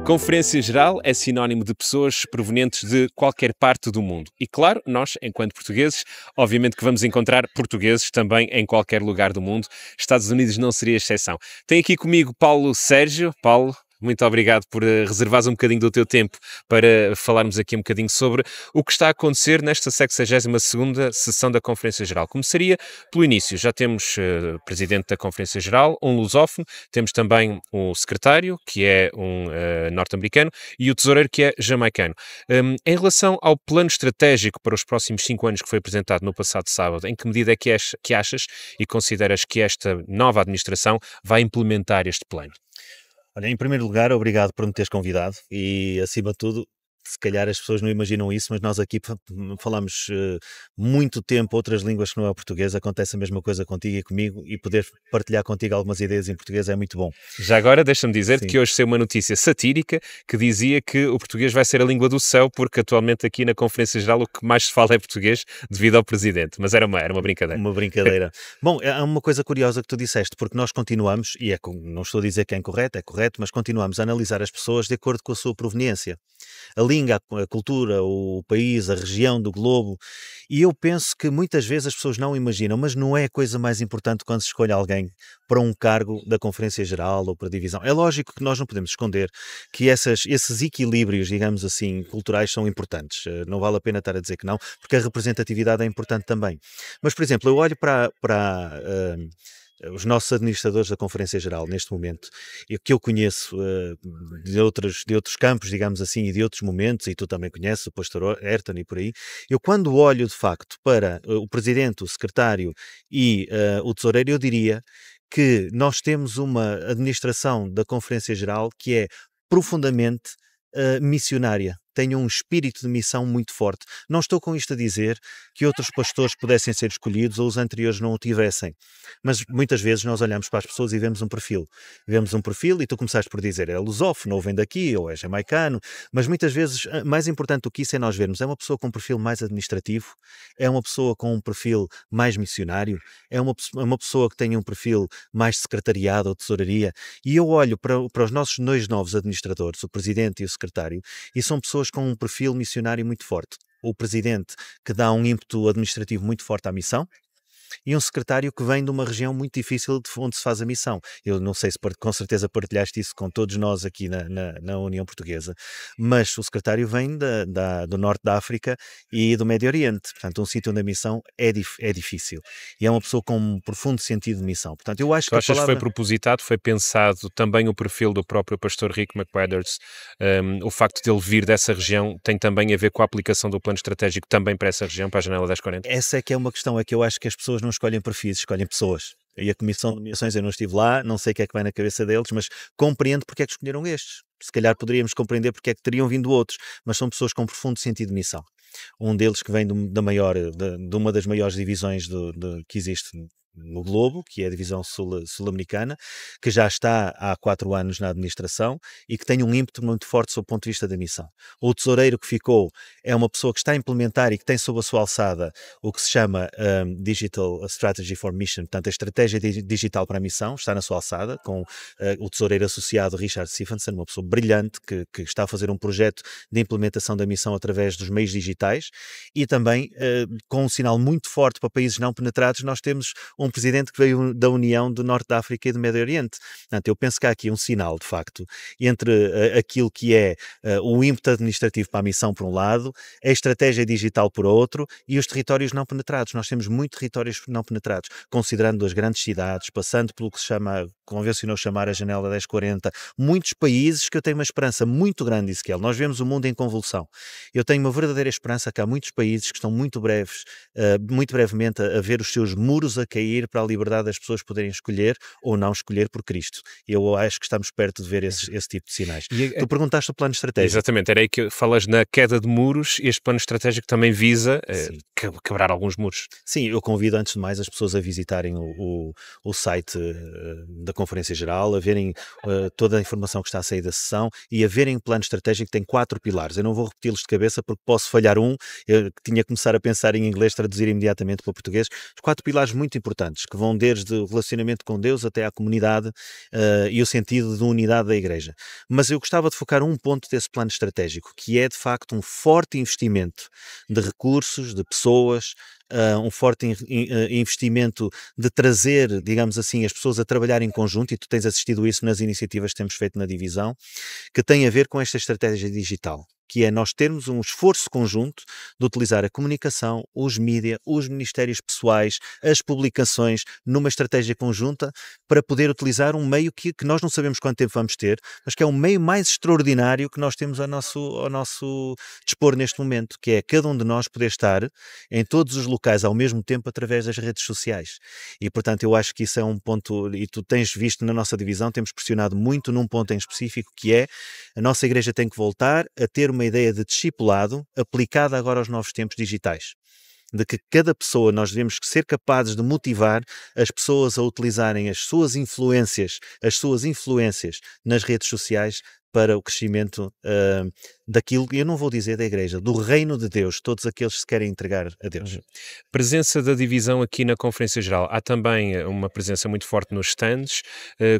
Conferência Geral é sinónimo de pessoas provenientes de qualquer parte do mundo. E claro, nós, enquanto portugueses, obviamente que vamos encontrar portugueses também em qualquer lugar do mundo. Estados Unidos não seria exceção. Tenho aqui comigo Paulo Sérgio. Paulo, muito obrigado por reservares um bocadinho do teu tempo para falarmos aqui um bocadinho sobre o que está a acontecer nesta 62ª sessão da Conferência Geral. Começaria pelo início. Já temos Presidente da Conferência Geral, um lusófono, temos também o Secretário, que é um norte-americano, e o Tesoureiro, que é jamaicano. Em relação ao plano estratégico para os próximos 5 anos que foi apresentado no passado sábado, em que medida é que achas e consideras que esta nova administração vai implementar este plano? Olha, em primeiro lugar, obrigado por me teres convidado e, acima de tudo, se calhar as pessoas não imaginam isso, mas nós aqui falamos muito tempo outras línguas que não é o português. Acontece a mesma coisa contigo e comigo, e poder partilhar contigo algumas ideias em português é muito bom. Já agora, deixa-me dizer-te Sim. que hoje saiu uma notícia satírica que dizia que o português vai ser a língua do céu, porque atualmente aqui na Conferência Geral o que mais se fala é português devido ao Presidente, mas era uma brincadeira. Uma brincadeira. Bom, há uma coisa curiosa que tu disseste, porque nós continuamos, e não estou a dizer que é correto, mas continuamos a analisar as pessoas de acordo com a sua proveniência. A língua, a cultura, o país, a região do globo, e eu penso que muitas vezes as pessoas não imaginam, mas não é a coisa mais importante quando se escolhe alguém para um cargo da Conferência Geral ou para a divisão. É lógico que nós não podemos esconder que esses equilíbrios, digamos assim, culturais são importantes. Não vale a pena estar a dizer que não, porque a representatividade é importante também. Mas, por exemplo, eu olho para os nossos administradores da Conferência Geral neste momento, que eu conheço de outros campos, digamos assim, e de outros momentos, e tu também conheces o pastor Ayrton e por aí. Eu, quando olho de facto para o Presidente, o Secretário e o Tesoureiro, eu diria que nós temos uma administração da Conferência Geral que é profundamente missionária. Tem um espírito de missão muito forte. Não estou com isto a dizer que outros pastores pudessem ser escolhidos ou os anteriores não o tivessem, mas muitas vezes nós olhamos para as pessoas e vemos um perfil. Vemos um perfil e tu começaste por dizer é lusófono, ou vem daqui, ou é jamaicano, mas muitas vezes, mais importante do que isso é nós vermos, é uma pessoa com um perfil mais administrativo, é uma pessoa com um perfil mais missionário, é uma pessoa que tem um perfil mais de secretariado ou tesouraria, e eu olho para os nossos dois novos administradores, o Presidente e o Secretário, e são pessoas com um perfil missionário muito forte. O Presidente, que dá um ímpeto administrativo muito forte à missão, e um secretário que vem de uma região muito difícil de onde se faz a missão. Eu não sei se com certeza partilhaste isso com todos nós aqui na União Portuguesa, mas o secretário vem do norte da África e do Médio Oriente. Portanto, um sítio onde a missão é difícil. E é uma pessoa com um profundo sentido de missão. Portanto, eu acho Tu achas que foi propositado, foi pensado também o perfil do próprio pastor Rick McWathers, o facto de ele vir dessa região tem também a ver com a aplicação do plano estratégico também para essa região, para a janela 1040? Essa é que é uma questão, é que eu acho que as pessoas não escolhem perfis, escolhem pessoas. E a Comissão de Nomeações, eu não estive lá, não sei o que é que vai na cabeça deles, mas compreendo porque é que escolheram estes. Se calhar poderíamos compreender porque é que teriam vindo outros, mas são pessoas com profundo sentido de missão. Um deles que vem de uma das maiores divisões que existe no globo, que é a divisão sul-americana, que já está há 4 anos na administração e que tem um ímpeto muito forte sob o ponto de vista da missão. O tesoureiro que ficou é uma pessoa que está a implementar e que tem sob a sua alçada o que se chama Digital Strategy for Mission, portanto a estratégia digital para a missão está na sua alçada, com o tesoureiro associado Richard Stephenson, uma pessoa brilhante que está a fazer um projeto de implementação da missão através dos meios digitais e também com um sinal muito forte para países não penetrados. Nós temos um presidente que veio da União do Norte da África e do Médio Oriente. Portanto, eu penso que há aqui um sinal, de facto, entre aquilo que é o ímpeto administrativo para a missão, por um lado, a estratégia digital, por outro, e os territórios não penetrados. Nós temos muitos territórios não penetrados, considerando as grandes cidades, passando pelo que se convencionou chamar a janela 1040, muitos países que eu tenho uma esperança muito grande, Ezequiel. Nós vemos o mundo em convulsão. Eu tenho uma verdadeira esperança que há muitos países que estão muito brevemente a ver os seus muros a cair para a liberdade das pessoas poderem escolher ou não escolher por Cristo. Eu acho que estamos perto de ver esse tipo de sinais. Tu perguntaste o plano estratégico. Exatamente, era aí que falas na queda de muros e este plano estratégico também visa quebrar alguns muros. Sim, eu convido antes de mais as pessoas a visitarem o site da Conferência Geral, a verem toda a informação que está a sair da sessão e a verem o plano estratégico que tem 4 pilares. Eu não vou repeti-los de cabeça porque posso falhar eu tinha que começar a pensar em inglês, traduzir imediatamente para o português. Os 4 pilares muito importantes importantes, que vão desde o relacionamento com Deus até à comunidade e o sentido de unidade da Igreja. Mas eu gostava de focar um ponto desse plano estratégico, que é de facto um forte investimento de recursos, de pessoas, um forte investimento de trazer, digamos assim, as pessoas a trabalhar em conjunto, e tu tens assistido isso nas iniciativas que temos feito na divisão, que tem a ver com esta estratégia digital, que é nós termos um esforço conjunto de utilizar a comunicação, os mídia, os ministérios pessoais, as publicações, numa estratégia conjunta, para poder utilizar um meio que nós não sabemos quanto tempo vamos ter, mas que é o meio mais extraordinário que nós temos ao nosso dispor neste momento, que é cada um de nós poder estar em todos os locais ao mesmo tempo através das redes sociais. E, portanto, eu acho que isso é um ponto, e tu tens visto na nossa divisão, temos pressionado muito num ponto em específico, que é a nossa igreja tem que voltar a ter uma ideia de discipulado aplicada agora aos novos tempos digitais. De que cada pessoa, nós devemos ser capazes de motivar as pessoas a utilizarem as suas influências nas redes sociais para o crescimento daquilo, eu não vou dizer da Igreja, do reino de Deus, todos aqueles que se querem entregar a Deus. Presença da divisão aqui na Conferência Geral. Há também uma presença muito forte nos stands.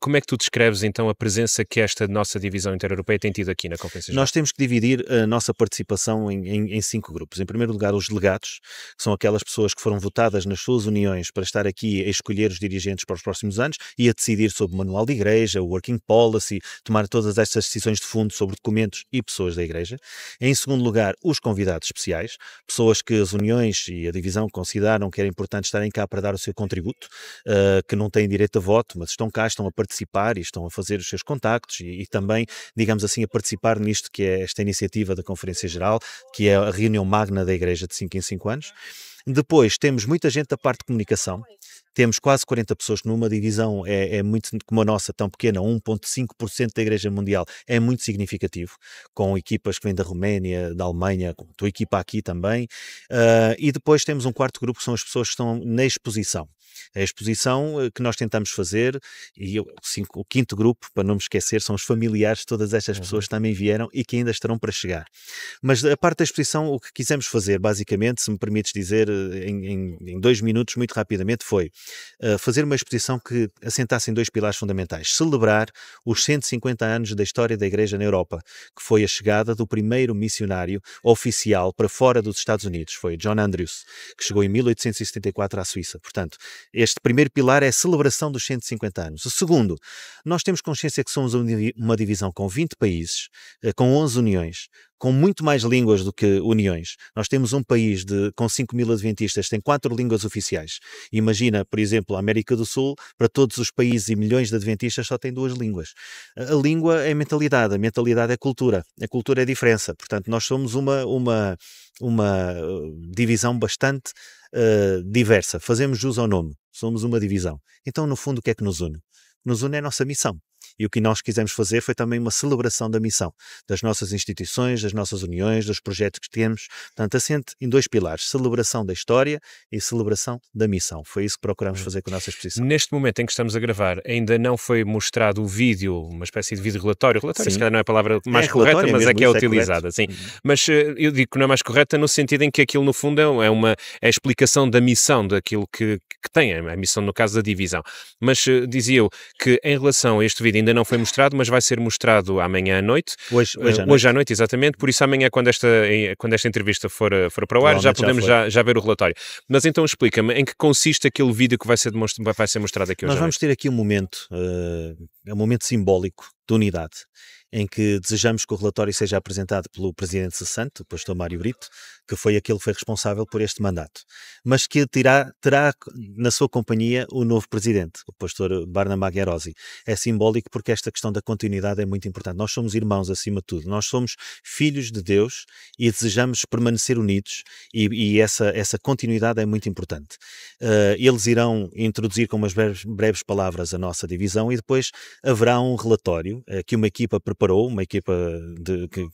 Como é que tu descreves então a presença que esta nossa divisão intereuropeia tem tido aqui na Conferência Geral? Nós temos que dividir a nossa participação em 5 grupos. Em primeiro lugar, os delegados, que são aquelas pessoas que foram votadas nas suas uniões para estar aqui a escolher os dirigentes para os próximos anos e a decidir sobre o manual de igreja, o working policy, tomar todas estas decisões de fundo sobre documentos e pessoas da Igreja. Em segundo lugar, os convidados especiais, pessoas que as uniões e a divisão consideram que era importante estarem cá para dar o seu contributo, que não têm direito a voto, mas estão cá, estão a participar e estão a fazer os seus contactos e também, digamos assim, a participar nisto que é esta iniciativa da Conferência Geral, que é a reunião magna da Igreja de 5 em 5 anos. Depois temos muita gente da parte de comunicação, temos quase 40 pessoas numa divisão, é muito como a nossa, tão pequena, 1,5% da Igreja Mundial, é muito significativo, com equipas que vêm da Roménia, da Alemanha, com a tua equipa aqui também, e depois temos um quarto grupo, que são as pessoas que estão na exposição. A exposição que nós tentamos fazer, e o quinto grupo, para não me esquecer, são os familiares de todas estas pessoas que também vieram e que ainda estarão para chegar. Mas a parte da exposição, o que quisemos fazer, basicamente, se me permites dizer em 2 minutos, muito rapidamente, foi fazer uma exposição que assentasse em 2 pilares fundamentais. Celebrar os 150 anos da história da Igreja na Europa, que foi a chegada do primeiro missionário oficial para fora dos Estados Unidos, foi John Andrews, que chegou em 1874 à Suíça. Portanto, este primeiro pilar é a celebração dos 150 anos. O segundo, nós temos consciência que somos uma divisão com 20 países, com 11 uniões, com muito mais línguas do que uniões. Nós temos um país com 5.000 adventistas, tem 4 línguas oficiais. Imagina, por exemplo, a América do Sul, para todos os países e milhões de adventistas só tem 2 línguas. A língua é mentalidade, a mentalidade é cultura, a cultura é diferença. Portanto, nós somos uma divisão bastante diversa. Fazemos jus ao nome, somos uma divisão. Então, no fundo, o que é que nos une? Nos une é a nossa missão. E o que nós quisemos fazer foi também uma celebração da missão, das nossas instituições, das nossas uniões, dos projetos que temos. Portanto, assente em 2 pilares, celebração da história e celebração da missão. Foi isso que procuramos fazer com a nossa exposição. Neste momento em que estamos a gravar, ainda não foi mostrado o vídeo, uma espécie de vídeo relatório. Relatório, se calhar não é a palavra mais correta, mas é que é utilizada. Sim. Mas eu digo que não é mais correta no sentido em que aquilo, no fundo, é a explicação da missão, daquilo que tem, a missão no caso da divisão. Mas dizia eu que em relação a este vídeo ainda não foi mostrado, mas vai ser mostrado amanhã à noite. Hoje à noite, exatamente. Por isso amanhã, quando esta entrevista for para o ar, já podemos já ver o relatório. Mas então explica-me, em que consiste aquele vídeo que vai ser mostrado aqui hoje? Nós vamos ter aqui um momento simbólico de unidade, em que desejamos que o relatório seja apresentado pelo Presidente cessante, o Pastor Mário Brito, que foi aquele que foi responsável por este mandato, mas que terá na sua companhia o novo Presidente, o Pastor Barnabá Guerosi. É simbólico porque esta questão da continuidade é muito importante. Nós somos irmãos acima de tudo, nós somos filhos de Deus e desejamos permanecer unidos e essa continuidade é muito importante. Eles irão introduzir com umas breves palavras a nossa divisão e depois haverá um relatório que uma equipa preparou, uma equipa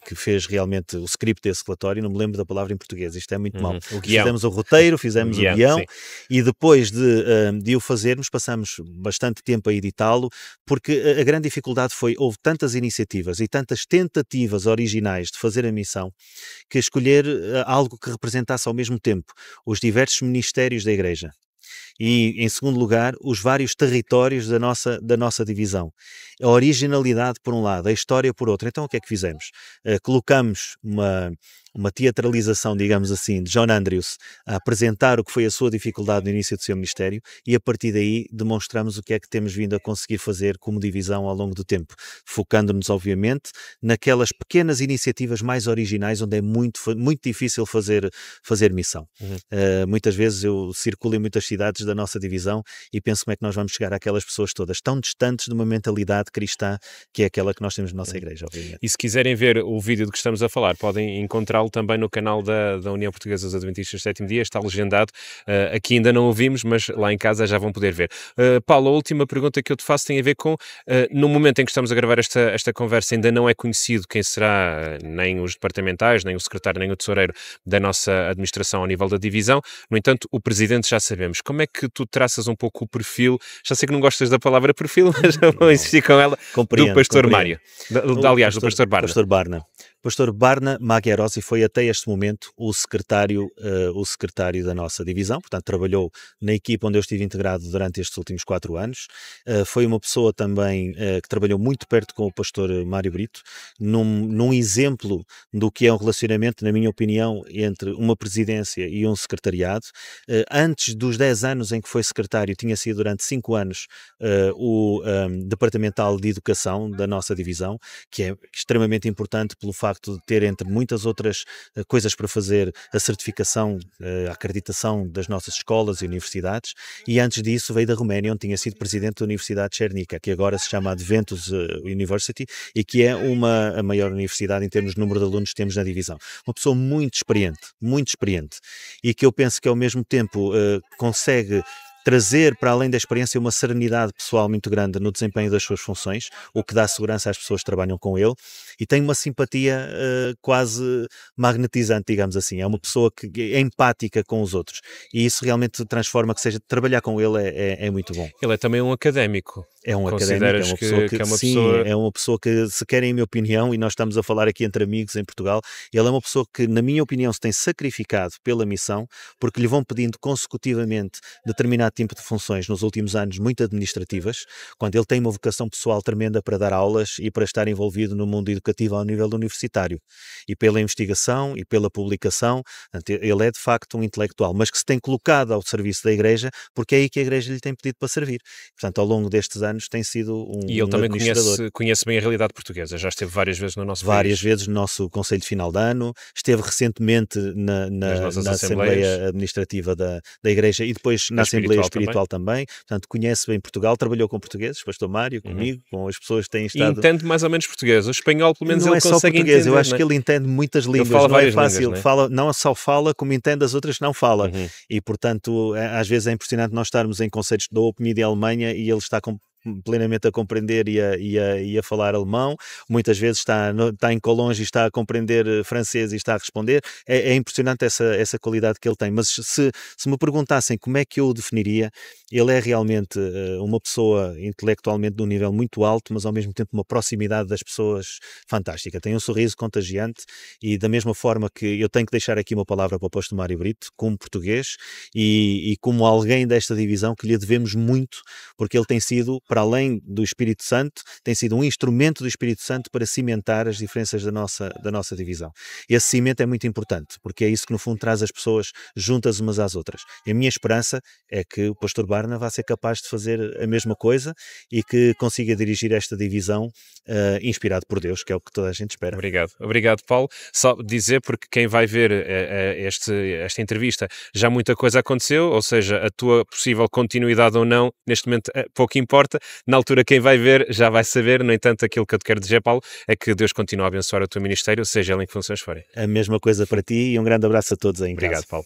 que fez realmente o script desse relatório, não me lembro da palavra em português, isto é muito mau. Fizemos o roteiro, fizemos o guião e depois de o fazermos, passamos bastante tempo a editá-lo, porque a grande dificuldade houve tantas iniciativas e tantas tentativas originais de fazer a missão, que escolher algo que representasse ao mesmo tempo os diversos ministérios da Igreja E, em segundo lugar, os vários territórios da nossa divisão. A originalidade por um lado, a história por outro. Então o que é que fizemos? Colocamos uma teatralização, digamos assim, de John Andrews a apresentar o que foi a sua dificuldade no início do seu ministério e a partir daí demonstramos o que é que temos vindo a conseguir fazer como divisão ao longo do tempo, focando-nos obviamente naquelas pequenas iniciativas mais originais onde é muito difícil fazer missão. Muitas vezes eu circulo em muitas cidades da nossa divisão e penso como é que nós vamos chegar àquelas pessoas todas tão distantes de uma mentalidade cristã que é aquela que nós temos na nossa igreja, obviamente. E se quiserem ver o vídeo de que estamos a falar, podem encontrá-lo também no canal da União Portuguesa dos Adventistas do Sétimo Dia, está legendado. Aqui ainda não o vimos, mas lá em casa já vão poder ver. Paulo, a última pergunta que eu te faço tem a ver com, no momento em que estamos a gravar esta conversa, ainda não é conhecido quem será, nem os departamentais, nem o secretário, nem o tesoureiro da nossa administração ao nível da divisão. No entanto, o presidente já sabemos. Como é que tu traças um pouco o perfil? Já sei que não gostas da palavra perfil, mas não vou insistir com ela, do pastor Mário. Aliás, do pastor Barna. Pastor Barna. Pastor Barna Magherosi foi até este momento o secretário da nossa divisão, portanto trabalhou na equipa onde eu estive integrado durante estes últimos 4 anos. Foi uma pessoa também que trabalhou muito perto com o pastor Mário Brito, num exemplo do que é um relacionamento, na minha opinião, entre uma presidência e um secretariado. Antes dos 10 anos em que foi secretário, tinha sido durante 5 anos o departamental de educação da nossa divisão, que é extremamente importante pelo facto de ter, entre muitas outras coisas para fazer, a certificação, a acreditação das nossas escolas e universidades, e antes disso veio da Roménia, onde tinha sido presidente da Universidade de Cernica, que agora se chama Adventus University, e que é a maior universidade em termos de número de alunos que temos na divisão. Uma pessoa muito experiente, e que eu penso que ao mesmo tempo consegue trazer para além da experiência uma serenidade pessoal muito grande no desempenho das suas funções, o que dá segurança às pessoas que trabalham com ele, e tem uma simpatia quase magnetizante, digamos assim. É uma pessoa que é empática com os outros, e isso realmente transforma, trabalhar com ele é muito bom. Ele é também um académico. É um académico, é uma pessoa que é uma pessoa que, se querem a minha opinião, e nós estamos a falar aqui entre amigos em Portugal, ele é uma pessoa que, na minha opinião, se tem sacrificado pela missão, porque lhe vão pedindo consecutivamente determinado tipo de funções nos últimos anos, muito administrativas, quando ele tem uma vocação pessoal tremenda para dar aulas e para estar envolvido no mundo educativo ao nível universitário, e pela investigação e pela publicação. Ele é de facto um intelectual, mas que se tem colocado ao serviço da Igreja, porque é aí que a Igreja lhe tem pedido para servir. Portanto, ao longo destes anos tem sido e ele também conhece bem a realidade portuguesa, já esteve várias vezes no nosso país. Vezes no nosso Conselho de Final de Ano, esteve recentemente na Assembleia Administrativa da Igreja e depois na Assembleia Espiritual também. Portanto, conhece bem Portugal, trabalhou com portugueses, pastor Mário, comigo, com as pessoas que têm estado... E entende mais ou menos português, o espanhol pelo menos não ele consegue entender. Não é só português, eu acho que ele entende muitas línguas, não é fácil, não só fala como entende as outras que não fala, e portanto às vezes é impressionante nós estarmos em concertos de Open e de Alemanha e ele está plenamente a compreender e a falar alemão, muitas vezes está em Colonge e está a compreender francês e está a responder. É impressionante essa qualidade que ele tem, mas se me perguntassem como é que eu o definiria, ele é realmente uma pessoa intelectualmente de um nível muito alto, mas ao mesmo tempo uma proximidade das pessoas fantástica, tem um sorriso contagiante, e da mesma forma que eu tenho que deixar aqui uma palavra para o pastor Mário Brito, como português e como alguém desta divisão que lhe devemos muito, porque ele tem sido, para além do Espírito Santo, tem sido um instrumento do Espírito Santo para cimentar as diferenças da nossa divisão. Esse cimento é muito importante, porque é isso que no fundo traz as pessoas juntas umas às outras. E a minha esperança é que o pastor Barna vá ser capaz de fazer a mesma coisa e que consiga dirigir esta divisão inspirado por Deus, que é o que toda a gente espera. Obrigado, Paulo. Só dizer, porque quem vai ver esta entrevista, já muita coisa aconteceu, ou seja, a tua possível continuidade ou não, neste momento pouco importa. Na altura quem vai ver já vai saber. No entanto, aquilo que eu te quero dizer, Paulo, é que Deus continua a abençoar o teu ministério, seja ele em que funções forem. A mesma coisa para ti, e um grande abraço a todos aí em casa. Obrigado, Paulo.